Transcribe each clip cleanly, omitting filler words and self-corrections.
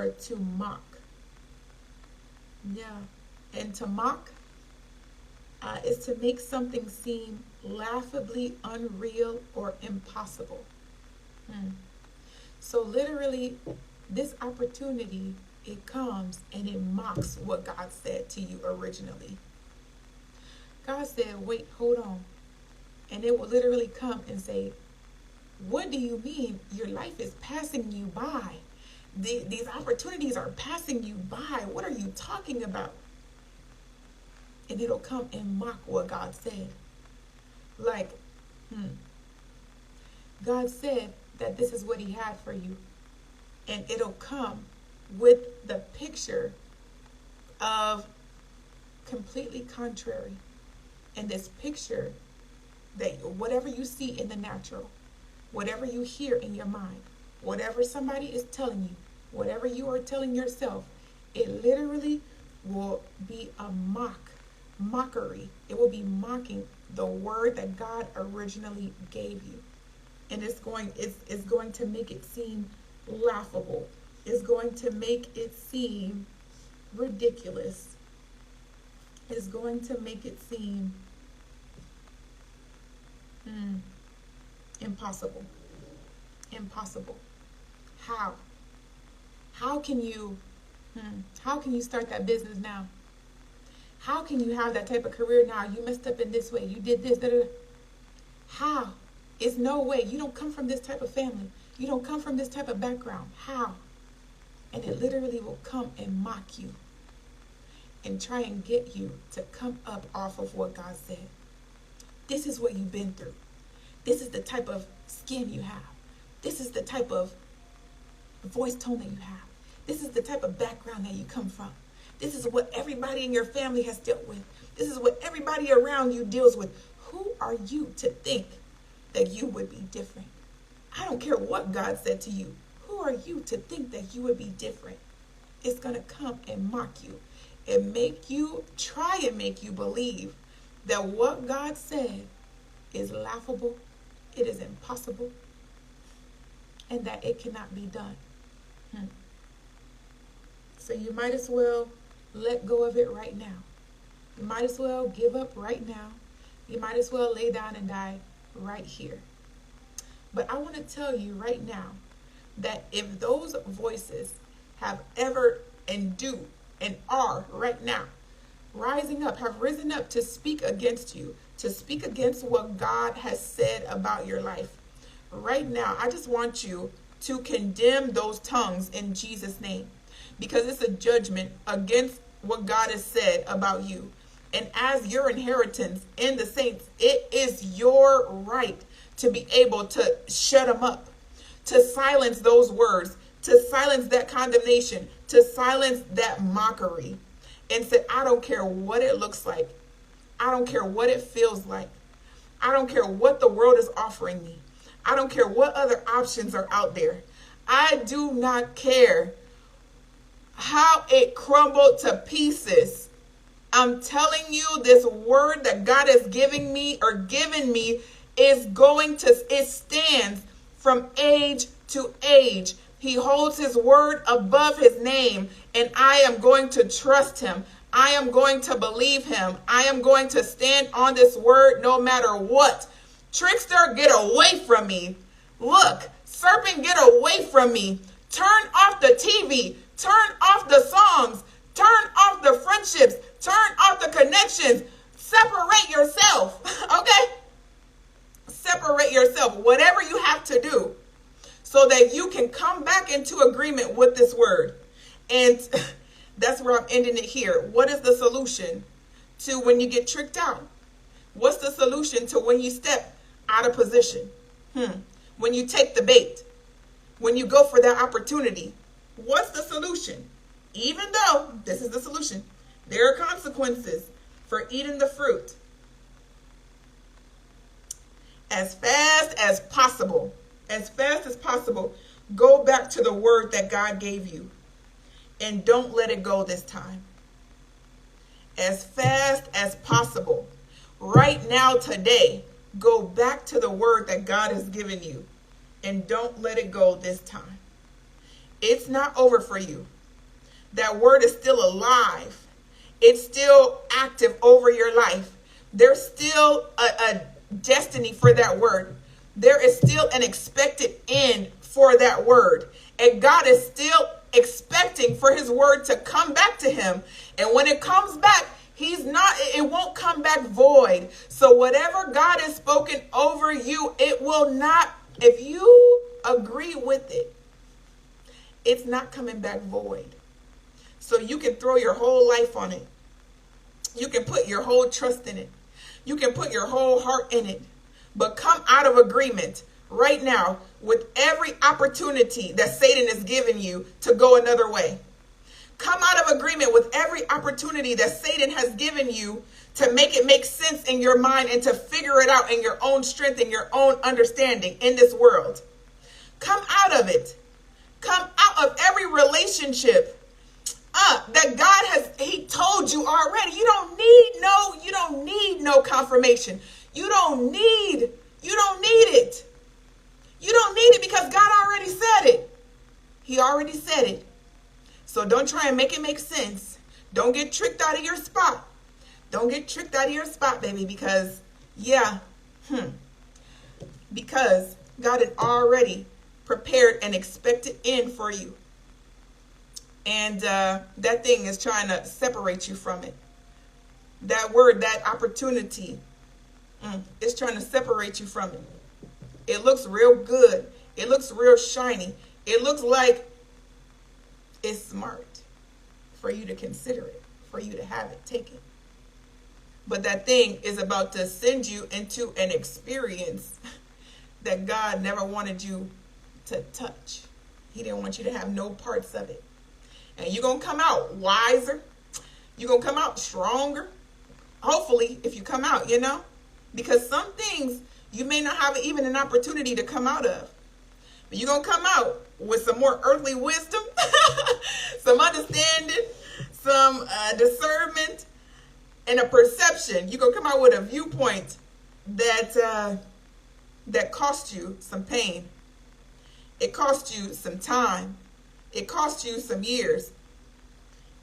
or to mock. Yeah. And to mock is to make something seem laughably unreal or impossible. So literally, this opportunity, it comes and it mocks what God said to you originally. God said, wait, hold on. And it will literally come and say, what do you mean your life is passing you by? These opportunities are passing you by. What are you talking about? And it'll come and mock what God said. Like, God said that this is what he had for you. And it'll come with the picture of completely contrary. And this picture that whatever you see in the natural, whatever you hear in your mind, whatever somebody is telling you, whatever you are telling yourself, it literally will be a mockery. It will be mocking the word that God originally gave you. And it's going to make it seem laughable. It's going to make it seem ridiculous. It's going to make it seem impossible. Impossible. How can you start that business now? How can you have that type of career now? You messed up in this way. You did this. How? It's no way. You don't come from this type of family. You don't come from this type of background. How? And it literally will come and mock you and try and get you to come up off of what God said. This is what you've been through. This is the type of skin you have. This is the type of voice tone that you have. This is the type of background that you come from. This is what everybody in your family has dealt with. This is what everybody around you deals with. Who are you to think that you would be different? I don't care what God said to you. Who are you to think that you would be different? It's going to come and mock you and try and make you believe that what God said is laughable, it is impossible, and that it cannot be done. So you might as well let go of it right now. You might as well give up right now. You might as well lay down and die right here. But I want to tell you right now that if those voices have ever and do and are right now rising up, have risen up to speak against you, to speak against what God has said about your life, right now, I just want you to condemn those tongues in Jesus' name, because it's a judgment against what God has said about you. And as your inheritance in the saints, it is your right to be able to shut them up, to silence those words, to silence that condemnation, to silence that mockery. And say, I don't care what it looks like. I don't care what it feels like. I don't care what the world is offering me. I don't care what other options are out there. I do not care how it crumbled to pieces. I'm telling you, this word that God has given me is it stands from age to age. He holds his word above his name, and I am going to trust him. I am going to believe him. I am going to stand on this word no matter what. Trickster, get away from me. Look, serpent, get away from me. Turn off the TV. Turn off the songs. Turn off the friendships. Turn off the connections. Separate yourself, okay? Separate yourself, whatever you have to do, so that you can come back into agreement with this word. And that's where I'm ending it here. What is the solution to when you get tricked out? What's the solution to when you step out of position? When you take the bait, when you go for that opportunity, what's the solution? Even though this is the solution, there are consequences for eating the fruit. As fast as possible, go back to the word that God gave you, and don't let it go this time. As fast as possible, right now, today, go back to the word that God has given you, and don't let it go this time. It's not over for you. That word is still alive. It's still active over your life. There's still a destiny for that word. There is still an expected end for that word. And God is still expecting for his word to come back to him. And when it comes back, it won't come back void. So whatever God has spoken over you, it will not, if you agree with it, it's not coming back void. So you can throw your whole life on it. You can put your whole trust in it. You can put your whole heart in it. But come out of agreement right now with every opportunity that Satan is giving you to go another way. Come out of agreement with every opportunity that Satan has given you to make it make sense in your mind and to figure it out in your own strength and your own understanding in this world. Come out of it. Come out of every relationship that God he told you already. You don't need no confirmation. You don't need it. You don't need it because God already said it. He already said it. So don't try and make it make sense. Don't get tricked out of your spot. Don't get tricked out of your spot, baby, because because God had already prepared an expected end for you. And that thing is trying to separate you from it. That word, that opportunity, is trying to separate you from it. It looks real good. It looks real shiny. It looks like it's smart for you to consider it, for you to have it, take it. But that thing is about to send you into an experience that God never wanted you to touch. He didn't want you to have no parts of it. And you're going to come out wiser. You're going to come out stronger. Hopefully, if you come out, because some things you may not have even an opportunity to come out of. But you're going to come out with some more earthly wisdom, some understanding, some discernment, and a perception. You're going to come out with a viewpoint that cost you some pain. It cost you some time. It cost you some years.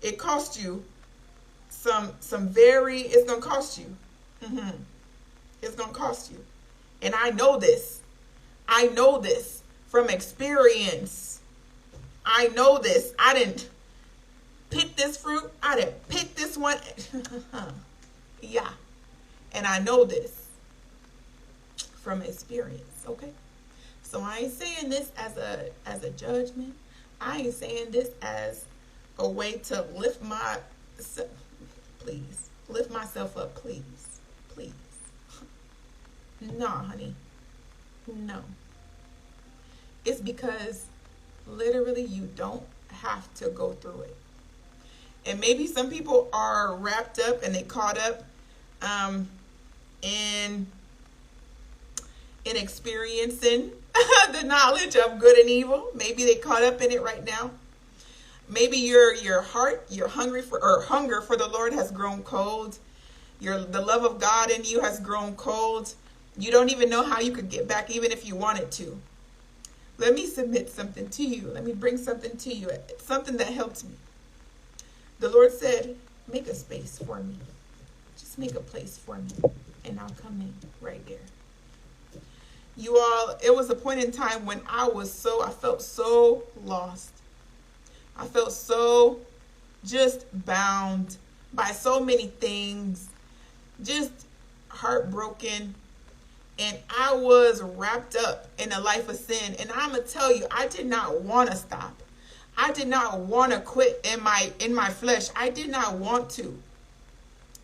It cost you it's going to cost you. It's going to cost you. And I know this. I know this from experience. I know this. I didn't pick this fruit. I didn't pick this one. Yeah. And I know this from experience. Okay. So I ain't saying this as a judgment. I ain't saying this as a way to lift myself up, please. No, honey. No. It's because literally you don't have to go through it. And maybe some people are wrapped up and they caught up in experiencing the knowledge of good and evil. Maybe they caught up in it right now. Maybe your heart, your hunger for the Lord has grown cold. The love of God in you has grown cold. You don't even know how you could get back, even if you wanted to. Let me submit something to you. Let me bring something to you. Something that helped me. The Lord said, make a space for me. Just make a place for me. And I'll come in right there. You all, it was a point in time when I felt so lost. I felt so just bound by so many things, just heartbroken. And I was wrapped up in a life of sin. And I'm going to tell you, I did not want to stop. I did not want to quit in my flesh. I did not want to.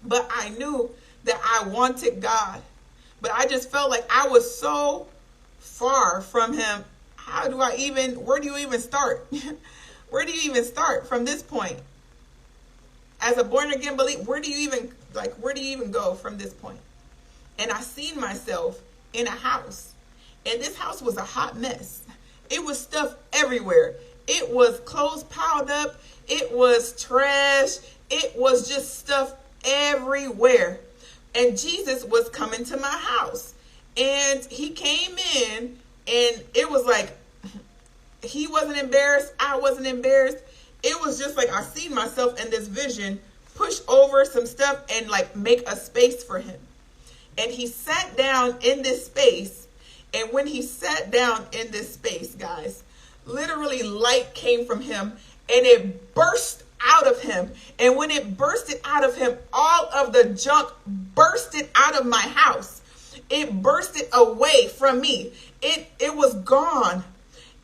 But I knew that I wanted God. But I just felt like I was so far from him. Where do you even start? Where do you even start from this point? As a born again believer, where do you even go from this point? And I seen myself in a house. And this house was a hot mess. It was stuff everywhere. It was clothes piled up. It was trash. It was just stuff everywhere. And Jesus was coming to my house. And he came in and it was like, he wasn't embarrassed. I wasn't embarrassed. it was just like I seen myself in this vision push over some stuff and like make a space for him. And he sat down in this space. And when he sat down in this space, guys, literally light came from him and it burst out of him. And when it bursted out of him, all of the junk bursted out of my house. It bursted away from me. It was gone.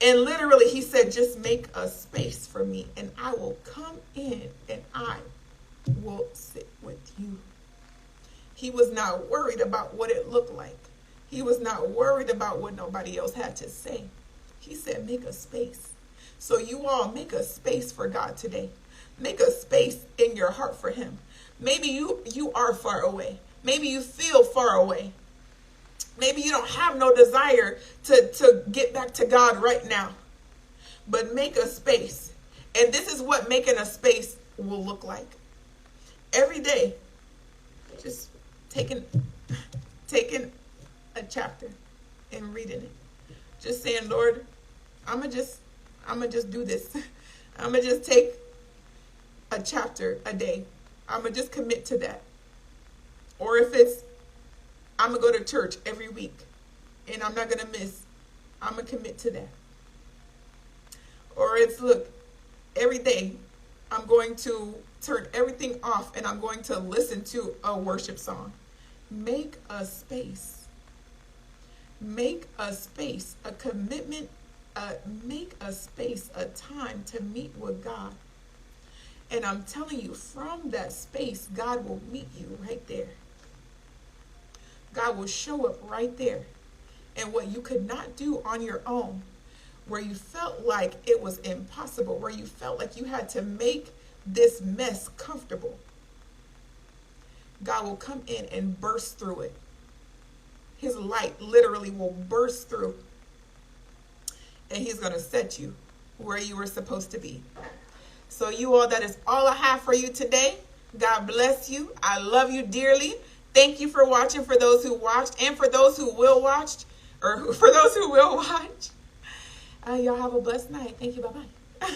And literally he said, just make a space for me and I will come in and I will sit with you. He was not worried about what it looked like. He was not worried about what nobody else had to say. He said, make a space. So you all make a space for God today. Make a space in your heart for him. Maybe you are far away. Maybe you feel far away. Maybe you don't have no desire to get back to God right now. But make a space. And this is what making a space will look like. Every day, just taking a chapter and reading it. Just saying, Lord, I'm gonna just do this. I'm gonna just take a chapter a day. I'm gonna just commit to that. Or if it's, I'm gonna go to church every week and I'm not gonna miss, I'm gonna commit to that. Or it's, look, every day I'm going to turn everything off and I'm going to listen to a worship song. Make a space. Make a space, a commitment, make a space, a time to meet with God. And I'm telling you, from that space, God will meet you right there. God will show up right there. And what you could not do on your own, where you felt like it was impossible, where you felt like you had to make this mess comfortable, God will come in and burst through it. His light literally will burst through. And he's going to set you where you were supposed to be. So you all, that is all I have for you today. God bless you. I love you dearly. Thank you for watching, for those who watched and for those who will watch, or for those who will watch. Y'all have a blessed night. Thank you. Bye-bye.